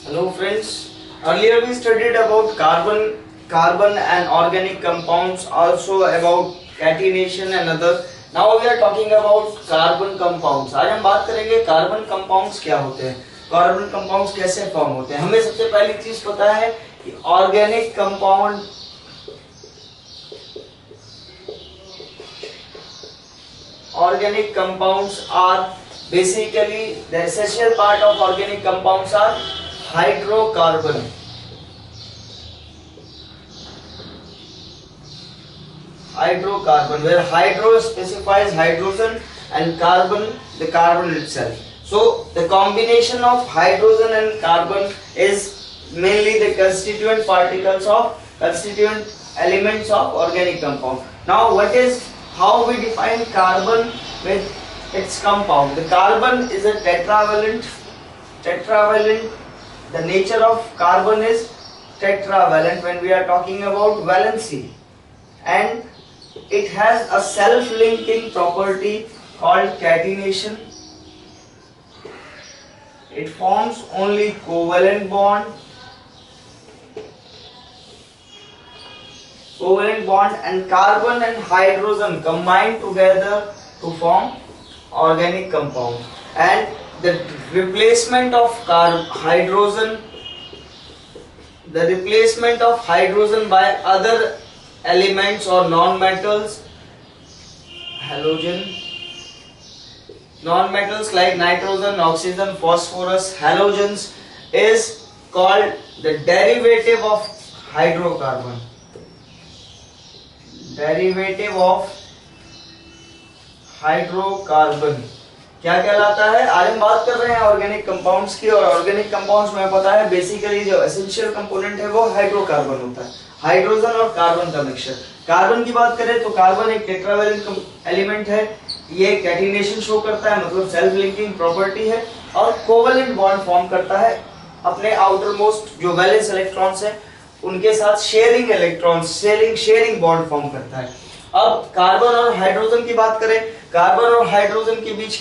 Hello friends. Earlier we studied about carbon and organic compounds, also about catenation and other. Now we are talking about carbon compounds. आज हम बात करेंगे carbon compounds क्या होते हैं, carbon compounds कैसे form होते हैं. हमें सबसे पहली चीज पता है कि organic compounds are basically the essential part of organic compounds are hydrocarbon. Hydrocarbon, where hydro specifies hydrogen and carbon the carbon itself. So the combination of hydrogen and carbon is mainly the constituent elements of organic compound. Now how we define carbon with its compound? The carbon is a tetravalent. The nature of carbon is tetravalent when we are talking about valency, and it has a self-linking property called catenation. It forms only covalent bond and carbon and hydrogen combine together to form organic compound. And the replacement of hydrogen by other elements or non-metals, non-metals like nitrogen, oxygen, phosphorus, halogens, is called the derivative of hydrocarbon. क्या कहलाता है? आज हम बात कर रहे हैं organic compounds की, और ऑर्गेनिक कंपाउंड्स में पता है बेसिकली जो एसेंशियल कंपोनेंट है वो हाइड्रोकार्बन होता है, हाइड्रोजन और कार्बन का मिक्सचर. कार्बन की बात करें तो कार्बन एक टेट्रावैलेंट एलिमेंट है. ये कैटिनेशन शो करता है, मतलब सेल्फ लिंकिंग प्रॉपर्टी है, और कोवेलेंट बॉन्ड फॉर्म करता है अपने आउटर मोस्ट जो वैलेंस इलेक्ट्रॉन्स है उनके साथ शेयरिंग बॉन्ड फॉर्म करता है. अब कार्बन और हाइड्रोजन की बात करें, कार्बन और हाइड्रोजन के बीच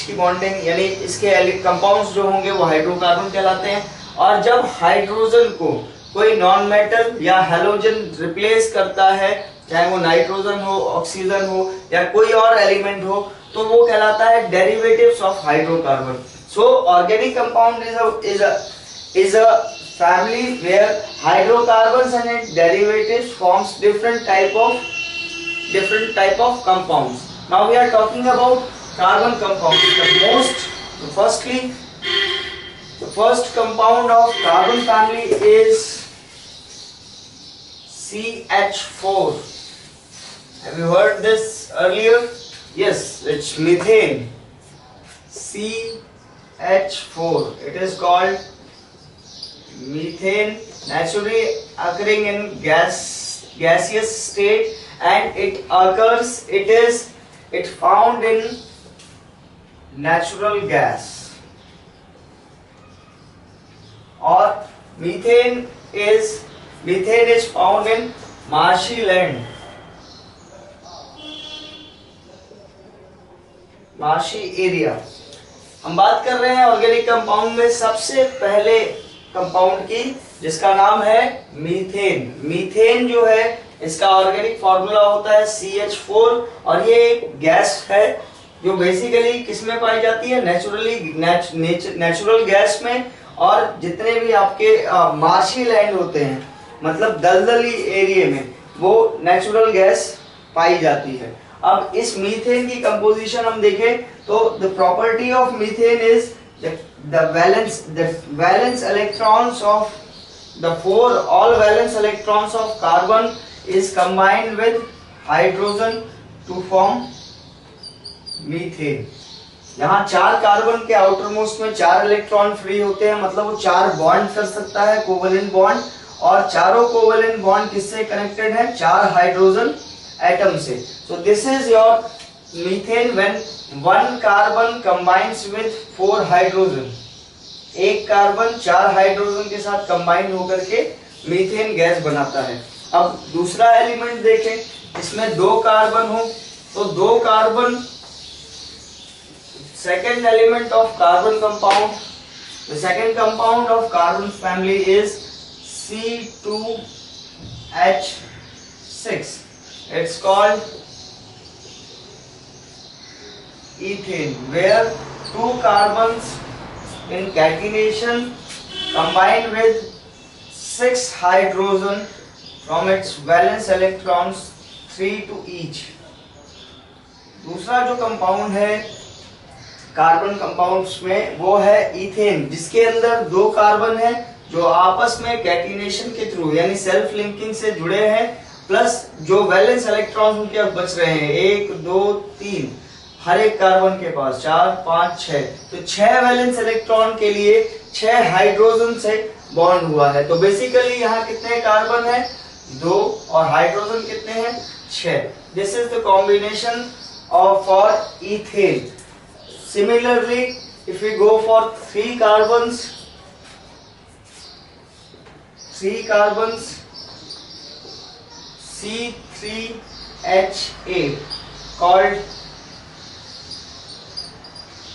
की बॉन्डिंग, यानी इसके कंपाउंड्स जो होंगे वो हाइड्रोकार्बन कहलाते हैं. और जब हाइड्रोजन को कोई नॉन मेटल या हैलोजन रिप्लेस करता है, चाहे वो नाइट्रोजन हो, ऑक्सीजन हो या कोई और एलिमेंट हो, तो वो कहलाता है derivatives of hydrocarbon. So organic compound is a family where hydrocarbons and its derivatives forms different type of compounds. Now we are talking about carbon compounds. The first compound of carbon family is CH4. Have you heard this earlier? Yes, it's methane. CH4. It is called methane, naturally occurring in gaseous state, and it found in natural gas. Or methane is found in marshy area. हम बात कर रहे हैं organic compound में सबसे पहले compound की, जिसका नाम है मीथेन. मीथेन जो है इसका ऑर्गेनिक फॉर्मूला होता है CH4, और ये एक गैस है जो बेसिकली किसमें पाई जाती है? नेचुरल गैस में, और जितने भी आपके मार्शी लैंड होते हैं, मतलब दलदली एरिया में, वो नेचुरल गैस पाई जाती है. अब इस मीथेन की कंपोजिशन हम देखें तो the property of methane is the valence electrons of all valence electrons of carbon is combined with hydrogen to form methane. यहाँ 4 कार्बन के आउटर मोस्ट में 4 इलेक्ट्रॉन फ्री होते हैं, मतलब वो 4 बॉन्ड कर सकता है, कोवेलेंट बॉन्ड, और चारों कोवेलेंट बॉन्ड किससे कनेक्टेड है? 4 हाइड्रोजन एटम से. So this is your methane when 1 carbon combines with 4 hydrogen. एक कार्बन 4 हाइड्रोजन के साथ कंबाइन होकर के मीथेन गैस बनाता है. अब दूसरा एलिमेंट देखें, इसमें 2 कार्बन हो तो 2 carbon, second element of carbon compound The second compound of carbon family is C2H6. It's called ethane, where two carbons in catenation combined with 6 hydrogen from its valence electrons 3 to each. दूसरा जो compound है carbon compounds में वो है ethane, जिसके अंदर दो carbon है जो आपस में कैटिनेशन के थ्रू यानी सेल्फ लिंकिंग से जुड़े हैं, प्लस जो वैलेंस इलेक्ट्रॉन उनके अब बच रहे हैं 1 2 3, हर एक कार्बन के पास 4 5 6, तो 6 वैलेंस इलेक्ट्रॉन के लिए 6 हाइड्रोजन से बॉन्ड हुआ है। तो बेसिकली यहाँ कितने कार्बन है 2 और हाइड्रोजन कितने हैं 6। This is the combination of for ethane. Similarly, if we go for 3 carbons, C3H8 called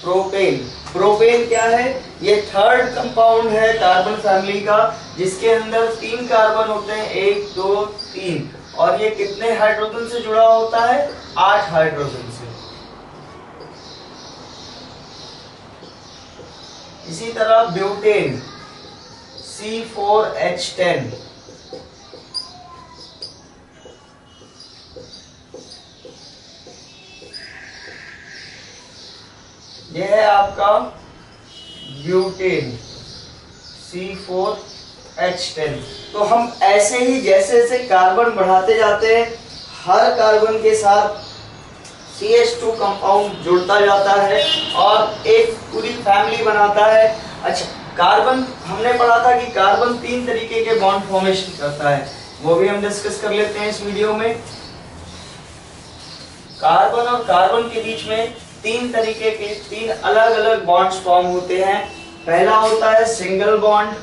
propane. Propane क्या है? ये थर्ड कंपाउंड है कार्बन फैमिली का, जिसके अंदर 3 कार्बन होते हैं 1 2 3, और ये कितने हाइड्रोजन से जुड़ा होता है 8 हाइड्रोजन से। इसी तरह ब्यूटेन C4H10, यह है आपका ब्यूटेन C4H10। तो हम ऐसे ही जैसे जैसे कार्बन बढ़ाते जाते हैं, हर कार्बन के साथ CH2 कंपाउंड जुड़ता जाता है और एक पूरी फैमिली बनाता है। अच्छा, कार्बन हमने पढ़ा था कि कार्बन 3 तरीके के बॉन्ड फॉर्मेशन करता है, वो भी हम डिस्कस कर लेते हैं इस वीडियो में। कार्बन और कार्बन के बीच में 3 तरीके के 3 अलग अलग बॉन्ड्स फॉर्म होते हैं। पहला होता है single bond,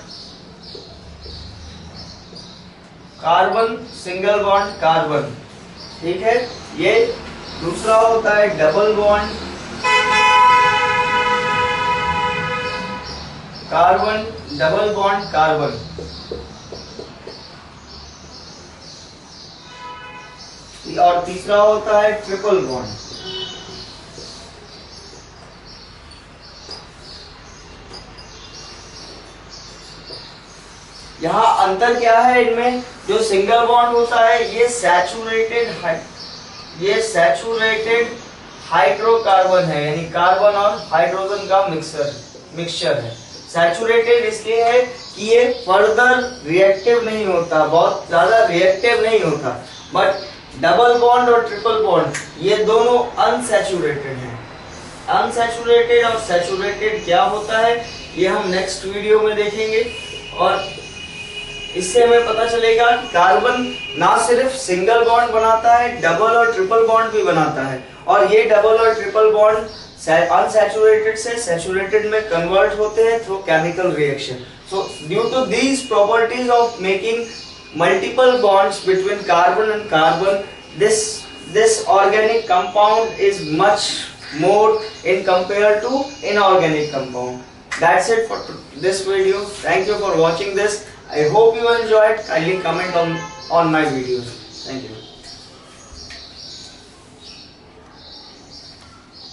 carbon single bond carbon, ठीक है। ये दूसरा होता है double bond, carbon double bond carbon. और तीसरा होता है ट्रिपल बॉन्ड। यहाँ अंतर क्या है इनमें? जो सिंगल बॉन्ड होता है ये सैचुरेटेड हाइड्रोकार्बन है, यानी कार्बन और हाइड्रोजन का मिक्सचर है। सैचुरेटेड इसलिए है कि ये फर्दर रिएक्टिव नहीं होता, बहुत ज्यादा रिएक्टिव नहीं होता। बट डबल बॉन्ड और ट्रिपल बॉन्ड ये दोनों अनसैचुरेटेड हैं। अनसैचुरेटेड और सैचुरेटेड क्या होता है ये हम नेक्स्ट वीडियो में देखेंगे, और इससे हमें पता चलेगा कि कार्बन ना सिर्फ सिंगल बॉन्ड बनाता है, डबल और ट्रिपल बॉन्ड भी बनाता है, और ये डबल और ट्रिपल बॉन्ड अनसैचुरेटेड से सैचुरेटेड में कन्वर्ट होते हैं through chemical reaction. So due to these properties of making multiple bonds between carbon and carbon, this organic compound is much more in compared to inorganic compound. That's it for this video. Thank you for watching this. I hope you enjoyed. Kindly comment on my videos. Thank you.